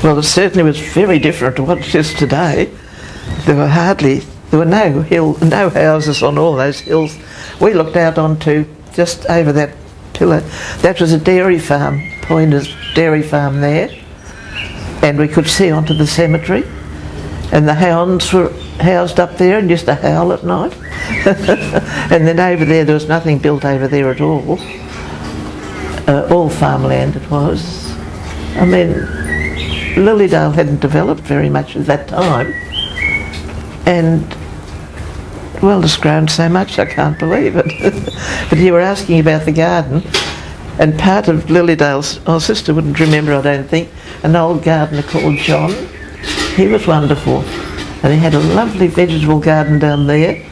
Well, it certainly was very different to what it is today. There were no houses on all those hills. We looked out onto just over that pillar. That was a dairy farm, Pointer's dairy farm there, and we could see onto the cemetery. And the hounds were housed up there and used to howl at night. And then over there was nothing built over there at all. All farmland it was. I mean, Lilydale hadn't developed very much at that time. And, well, it's grown so much I can't believe it. But you were asking about the garden, and part of Lilydale's, our sister wouldn't remember, I don't think, an old gardener called John. He was wonderful, and he had a lovely vegetable garden down there,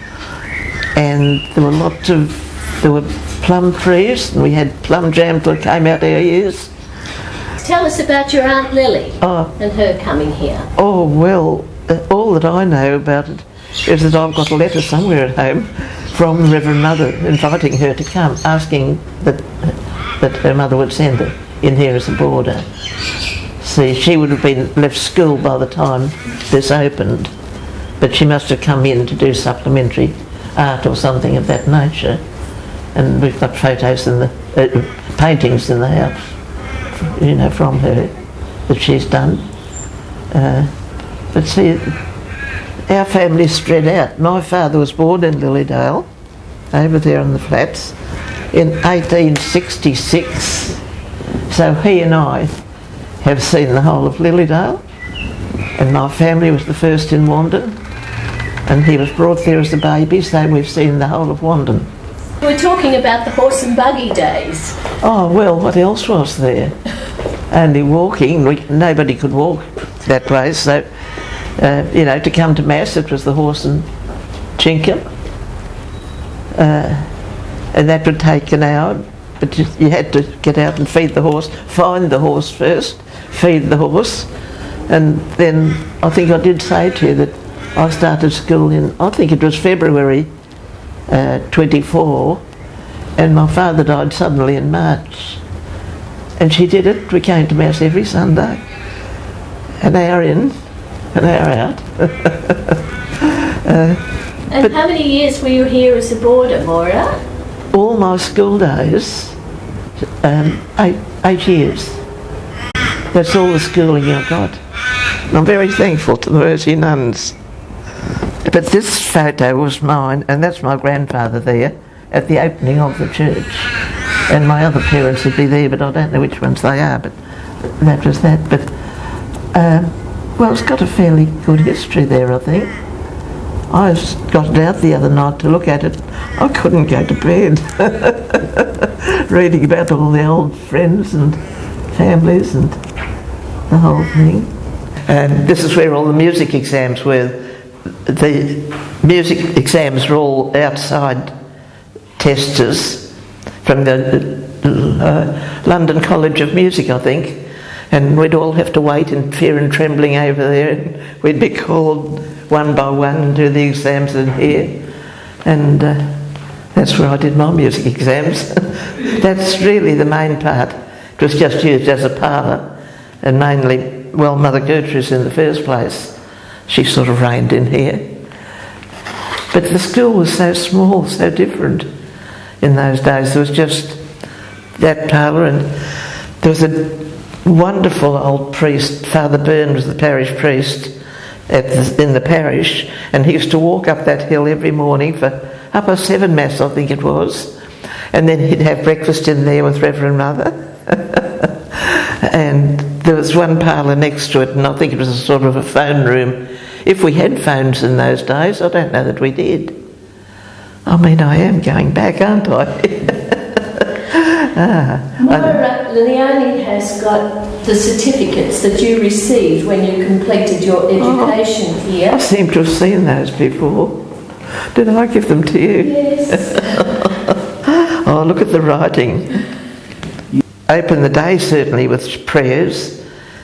and there were plum trees, and we had plum jam that came out our ears. Tell us about your Aunt Lily and her coming here. Oh, well, all that I know about it is that I've got a letter somewhere at home from the Reverend Mother inviting her to come, asking that her mother would send her in here as a boarder. See, she would have been left school by the time this opened, but she must have come in to do supplementary art or something of that nature. And we've got photos in the paintings in the house, you know, from her that she's done. But see, our family's spread out. My father was born in Lilydale, over there in the flats, in 1866. So he and I have seen the whole of Lilydale, and my family was the first in Wandon, and he was brought there as a baby, so we've seen the whole of Wandon. We're talking about the horse and buggy days. Oh, well, what else was there? Only walking. Nobody could walk that way, so, you know, to come to Mass, it was the horse and chinkum. And that would take an hour, but you had to get out and feed the horse, find the horse first, feed the horse, and then I think I did say to you that I started school in, I think it was February 24, and my father died suddenly in March. And she did it. We came to Mass every Sunday, an hour in, an hour out. And how many years were you here as a boarder, Moira? All my school days, 8 years. That's all the schooling I got. And I'm very thankful to the Mersey nuns. But this photo was mine, and that's my grandfather there at the opening of the church. And my other parents would be there, but I don't know which ones they are, but that was that. But, well, it's got a fairly good history there, I think. I got it out the other night to look at it. I couldn't go to bed. Reading about all the old friends and families and the whole thing. And this is where all the music exams were. The music exams were all outside testers from the London College of Music, I think, and we'd all have to wait in fear and trembling over there, and we'd be called one by one and do the exams in here, and that's where I did my music exams. That's really the main part. It was just used as a parlour, and mainly, well, Mother Gertrude's in the first place. She sort of reigned in here. But the school was so small, so different in those days. There was just that parlour, and there was a wonderful old priest. Father Byrne was the parish priest in the parish, and he used to walk up that hill every morning for 7:30 Mass, I think it was, and then he'd have breakfast in there with Reverend Mother. And there was one parlour next to it, and I think it was a sort of a phone room. If we had phones in those days, I don't know that we did. I mean, I am going back, aren't I? Moira, Leonie has got the certificates that you received when you completed your education here. I seem to have seen those before. Did I give them to you? Yes. Oh, look at the writing. Open the day certainly with prayers.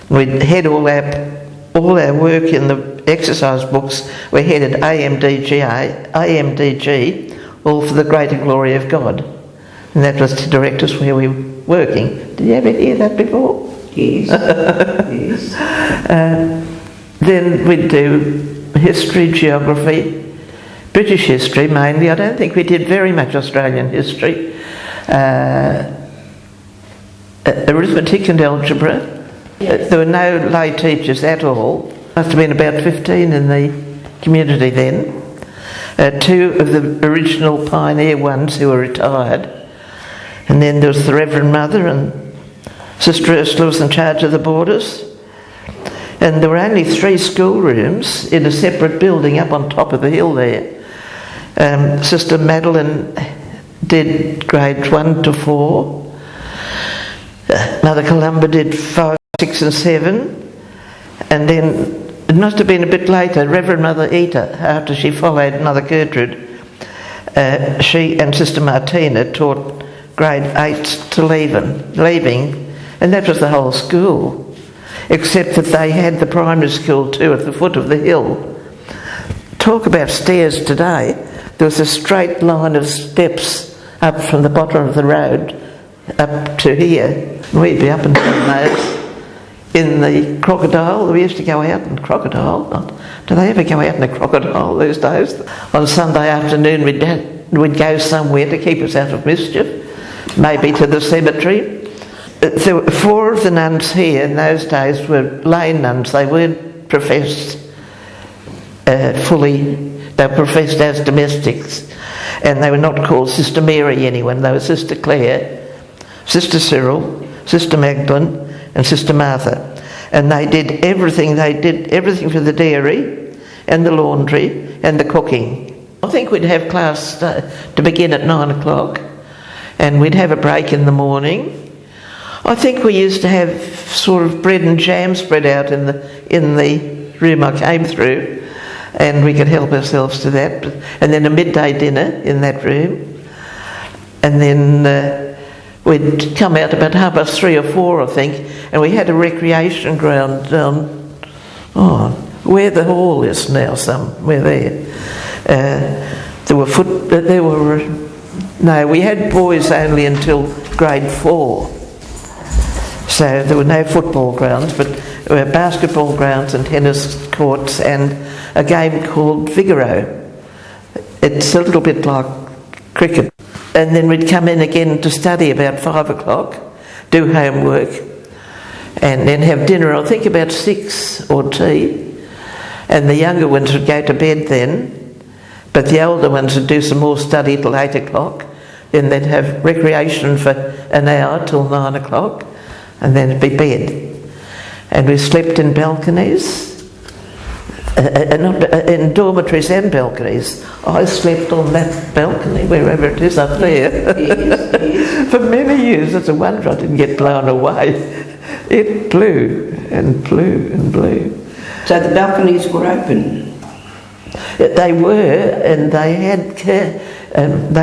We'd head all our work in the exercise books were headed AMDG, all for the greater glory of God. And that was to direct us where we were working. Did you ever hear that before? Yes. Yes. Then we'd do history, geography, British history mainly. I don't think we did very much Australian history. Arithmetic and algebra. Yes. There were no lay teachers at all. Must have been about 15 in the community then. Two of the original pioneer ones who were retired. And then there was the Reverend Mother, and Sister Ursula was in charge of the boarders. And there were only 3 schoolrooms in a separate building up on top of the hill there. Sister Madeline did grades 1 to 4. Mother Columba did 5, 6 and 7. And then it must have been a bit later, Reverend Mother Eta, after she followed Mother Gertrude, she and Sister Martina taught grade 8 to leaving, and that was the whole school, except that they had the primary school too at the foot of the hill. Talk about stairs today. There was a straight line of steps up from the bottom of the road up to here. We'd be up and down those. In the crocodile, we used to go out in crocodile. Do they ever go out in a crocodile these days? On Sunday afternoon we'd go somewhere to keep us out of mischief, maybe to the cemetery. There were 4 of the nuns here in those days were lay nuns. They weren't professed fully, they were professed as domestics, and they were not called Sister Mary anyone. They were Sister Clare, Sister Cyril, Sister Magdalene and Sister Martha, and they did everything. They did everything for the dairy and the laundry and the cooking. I think we'd have class to begin at 9 o'clock, and we'd have a break in the morning. I think we used to have sort of bread and jam spread out in the room I came through, and we could help ourselves to that. And then a midday dinner in that room, and then we'd come out about 3:30 or 4, I think, and we had a recreation ground down, where the hall is now, somewhere there. We had boys only until grade 4. So there were no football grounds, but there were basketball grounds and tennis courts and a game called Figaro. It's a little bit like cricket. And then we'd come in again to study about 5 o'clock, do homework, and then have dinner, I think about 6 or tea. And the younger ones would go to bed then, but the older ones would do some more study till 8 o'clock. Then they'd have recreation for an hour till 9 o'clock, and then it'd be bed. And we slept in balconies, in dormitories and balconies. I slept on that balcony, wherever it is up there, for many years. It's a wonder I didn't get blown away. It blew and blew and blew. So the balconies were open? They were, and they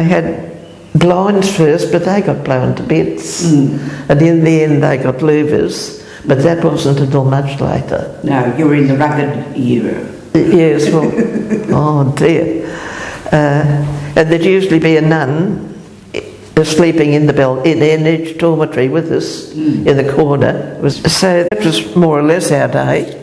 had blinds first, but they got blown to bits. And in the end they got louvers. But that wasn't until much later. No, you were in the rugged era. Yes, well, oh dear. And there'd usually be a nun sleeping in each dormitory with us in the corner. So that was more or less our day.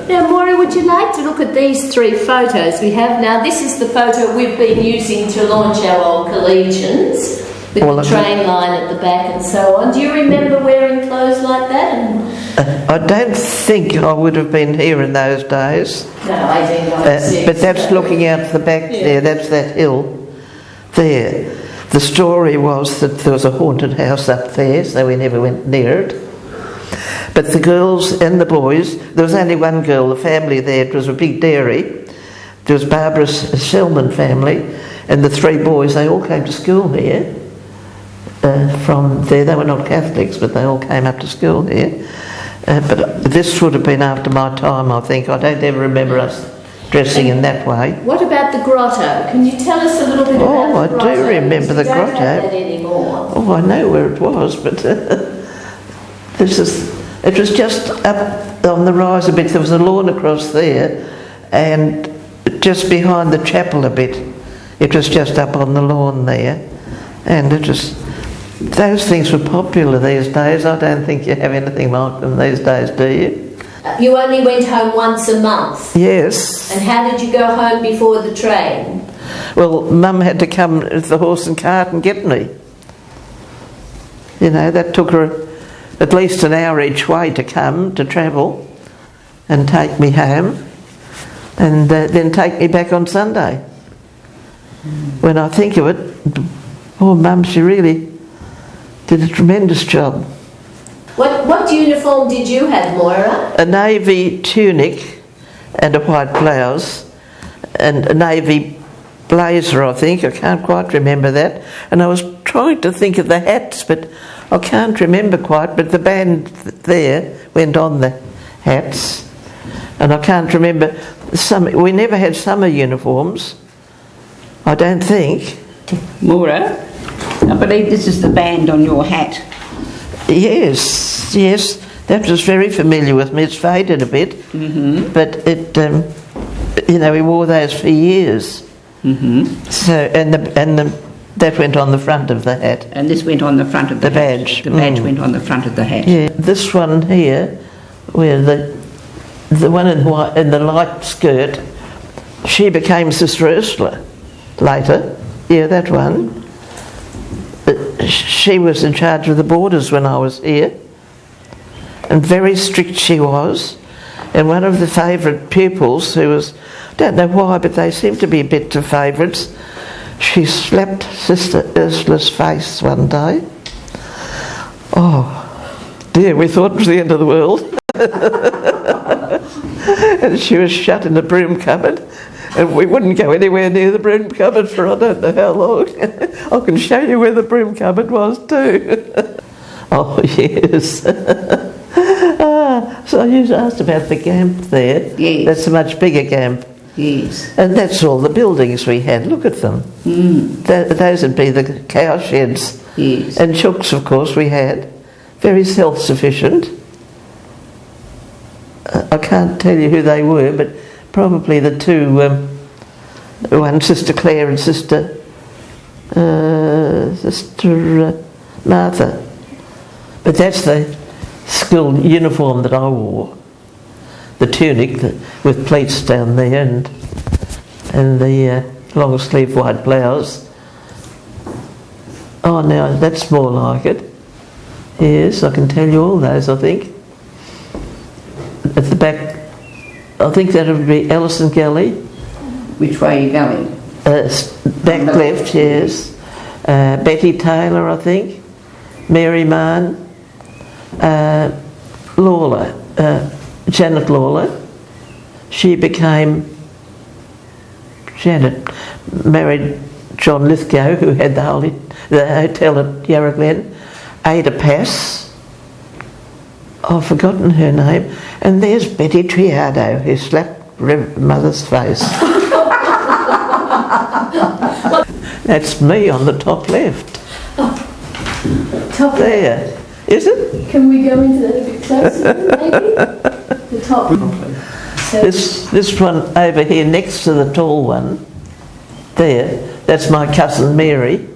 Now, Moira, would you like to look at these 3 photos we have? Now, this is the photo we've been using to launch our old collegians, with the train line at the back and so on. Do you remember wearing clothes like that? I don't think I would have been here in those days. No, 1896. But that's looking out the back there, that's that hill there. The story was that there was a haunted house up there, so we never went near it. But the girls and the boys, there was only one girl, the family there, it was a big dairy. There was Barbara's Selman family, and the 3 boys, they all came to school here. From there, they were not Catholics, but they all came up to school here. But this would have been after my time, I think. I don't ever remember us dressing in that way. What about the Grotto? Can you tell us a little bit about the Grotto? Oh, I do remember the Grotto. Don't have that anymore. Oh, I know where it was, but it was just up on the rise a bit. There was a lawn across there, and just behind the chapel a bit. It was just up on the lawn there, and it was Those things were popular these days. I don't think you have anything like them these days, do you? You only went home once a month? Yes. And how did you go home before the train? Well, Mum had to come with the horse and cart and get me. You know, that took her at least an hour each way to come, to travel, and take me home, and then take me back on Sunday. When I think of it, poor Mum, she really did a tremendous job. What uniform did you have, Moira? A navy tunic and a white blouse, and a navy blazer, I think. I can't quite remember that. And I was trying to think of the hats, but I can't remember quite. But the band there went on the hats, and I can't remember. We never had summer uniforms, I don't think. Moira, I believe this is the band on your hat. Yes, that was very familiar with me. It's faded a bit, but it, you know, we wore those for years. So, and that went on the front of the hat. And this went on the front of the hat. Badge. The badge went on the front of the hat. Yeah, this one here, where the one in white in the light skirt, she became Sister Ursula later. Yeah, that one. She was in charge of the borders when I was here, and very strict she was. And one of the favourite pupils, who was, I don't know why, but they seemed to be a bit of favourites, she slapped Sister Ursula's face one day. Oh dear, we thought it was the end of the world. And she was shut in the broom cupboard, and we wouldn't go anywhere near the broom cupboard for I don't know how long. I can show you where the broom cupboard was too. Oh yes. So you asked about the camp there. Yes. That's a much bigger camp. Yes. And that's all the buildings we had. Look at them. Those would be the cow sheds. Yes. And chooks, of course, we had. Very self-sufficient. I can't tell you who they were, but probably the two, one Sister Claire and Sister Martha. But that's the school uniform that I wore. The tunic with pleats down there and the long sleeve white blouse. Oh, now that's more like it. Yes, I can tell you all those, I think. At the back, I think that would be Ellison Galley. Which way are you going? Back left, yes. Betty Taylor, I think. Mary Mann. Lawler. Janet Lawler. She became... Janet married John Lithgow, who had the hotel at Yarra Glen. Ada Pass. I've forgotten her name. And there's Betty Triado, who slapped Mother's face. That's me on the top left. Top there. Is it? Can we go into that a bit closer, maybe? The top. So This one over here, next to the tall one, there, that's my cousin Mary.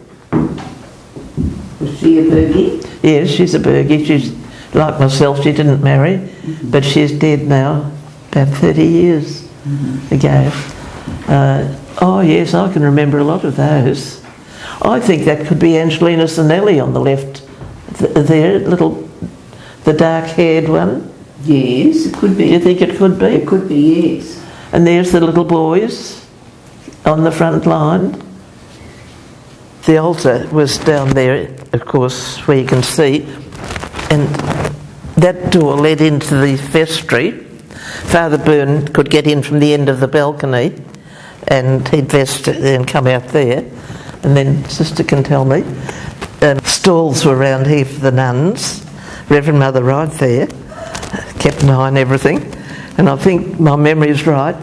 Was she a Burgi? Yes, she's a Burgi. She's like myself, she didn't marry, but she's dead now, about 30 years ago. Oh yes, I can remember a lot of those. I think that could be Angelina Sinelli on the left there, the dark-haired one. Yes, it could be. Do you think it could be? It could be, yes. And there's the little boys on the front line. The altar was down there, of course, where you can see, and that door led into the vestry. Father Byrne could get in from the end of the balcony, and he'd vest and come out there. And then Sister can tell me, stalls were around here for the nuns. Reverend Mother right there kept an eye on everything, and I think my memory is right.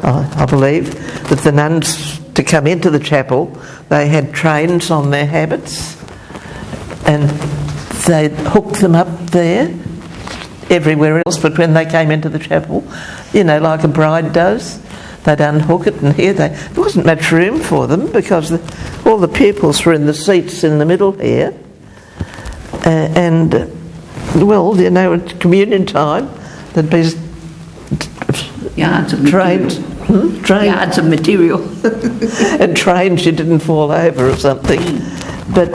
I believe that the nuns, to come into the chapel, they had trains on their habits, and they'd hook them up there, everywhere else, but when they came into the chapel, you know, like a bride does, they'd unhook it, and here there wasn't much room for them because all the pupils were in the seats in the middle here, Well, you know, at communion time, there'd be Yards of trains, material. Yards of material. and trains you didn't fall over or something. But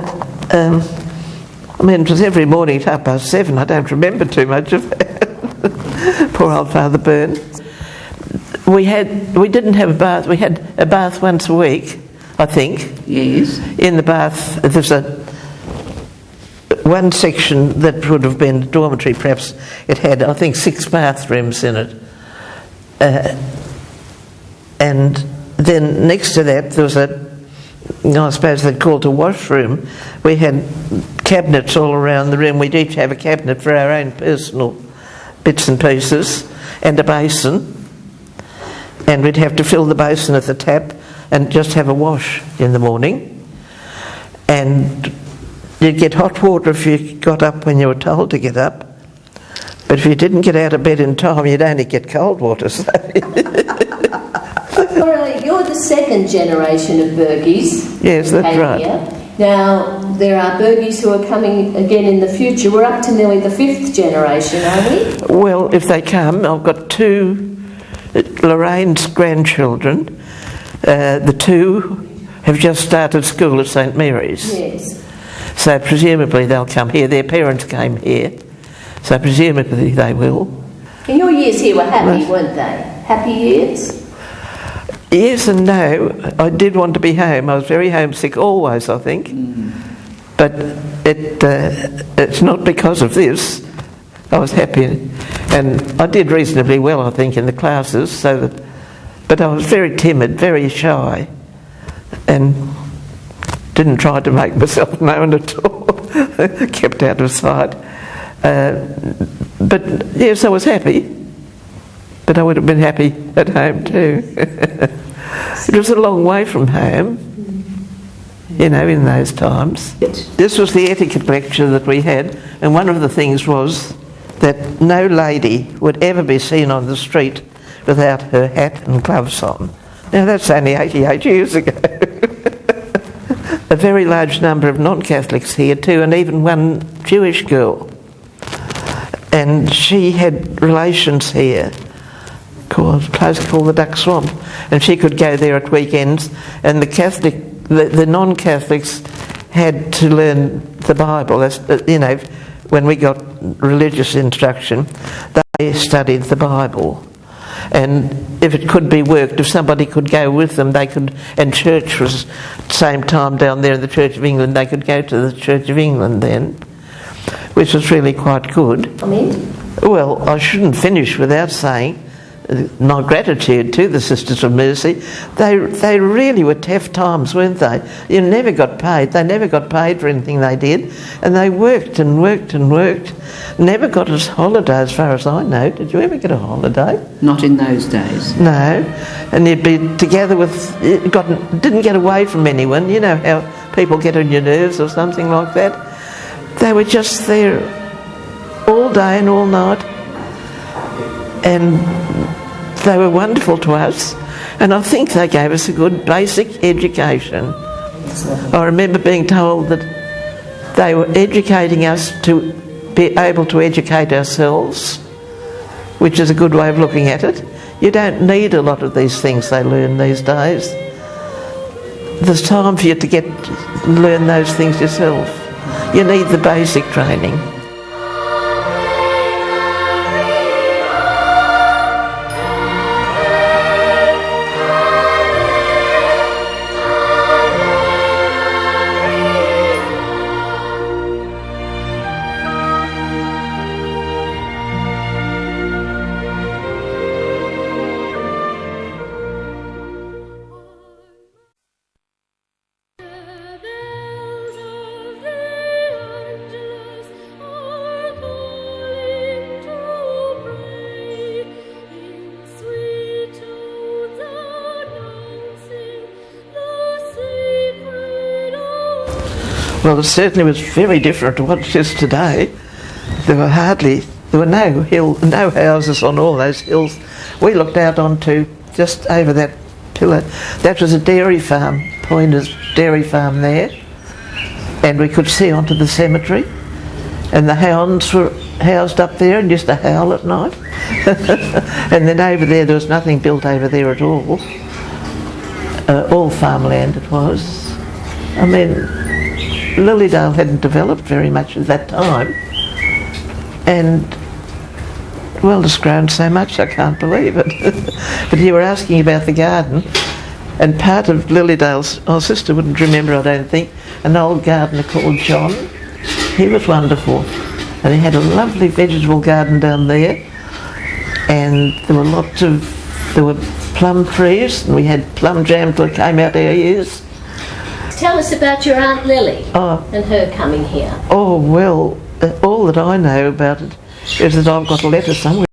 I mean, it was every morning at 7:30. I don't remember too much of that. Poor old Father Byrne. We didn't have a bath. We had a bath once a week, I think. Yes. In the bath, there's one section that would have been a dormitory. Perhaps it had, I think, 6 bathrooms in it. And then next to that there was I suppose they'd call it a washroom. We had cabinets all around the room. We'd each have a cabinet for our own personal bits and pieces, and a basin. And we'd have to fill the basin at the tap and just have a wash in the morning. And you'd get hot water if you got up when you were told to get up. But if you didn't get out of bed in time, you'd only get cold water. So. Well, you're the second generation of Burgies. Yes, that's right. Here. Now, there are Burgies who are coming again in the future. We're up to nearly the 5th generation, are we? Well, if they come, I've got 2 Lorraine's grandchildren. The 2 have just started school at St Mary's. Yes. So presumably they'll come here. Their parents came here. So presumably they will. And your years here were happy, weren't they? Happy years? Yes and no. I did want to be home. I was very homesick always, I think. But it's not because of this. I was happy. And I did reasonably well, I think, in the classes. But I was very timid, very shy. And didn't try to make myself known at all. Kept out of sight. But yes, I was happy. But I would have been happy at home too. It was a long way from home, you know, in those times. This was the etiquette lecture that we had, and one of the things was that no lady would ever be seen on the street without her hat and gloves on. Now that's only 88 years ago. A very large number of non-Catholics here too, and even one Jewish girl. And she had relations here, called a place called the Duck Swamp, and she could go there at weekends. And the non-Catholics had to learn the Bible. That's, you know, when we got religious instruction, they studied the Bible. And if it could be worked, if somebody could go with them, they could. And church was same time down there in the Church of England. They could go to the Church of England then, which was really quite good. I mean? Well, I shouldn't finish without saying my gratitude to the Sisters of Mercy. They really were tough times, weren't they? You never got paid. They never got paid for anything they did. And they worked and worked and worked. Never got us holiday as far as I know. Did you ever get a holiday? Not in those days. No. And you'd be together with... didn't get away from anyone. You know how people get on your nerves or something like that. They were just there all day and all night. And they were wonderful to us, and I think they gave us a good basic education. I remember being told that they were educating us to be able to educate ourselves, which is a good way of looking at it. You don't need a lot of these things they learn these days. There's time for you to learn those things yourself. You need the basic training. Well, it certainly was very different to what it is today. There were no houses on all those hills. We looked out onto just over that pillar. That was a dairy farm, Pointer's dairy farm there, and we could see onto the cemetery. And the hounds were housed up there and used to howl at night. And then over there was nothing built over there at all farmland it was. I mean, Lilydale hadn't developed very much at that time, and well, it's grown so much I can't believe it. But you were asking about the garden, and part of Lilydale's, our sister wouldn't remember, I don't think, an old gardener called John. He was wonderful, and he had a lovely vegetable garden down there, and there were plum trees, and we had plum jam till it came out our ears. Tell us about your Aunt Lily and her coming here. Oh, well, all that I know about it is that I've got a letter somewhere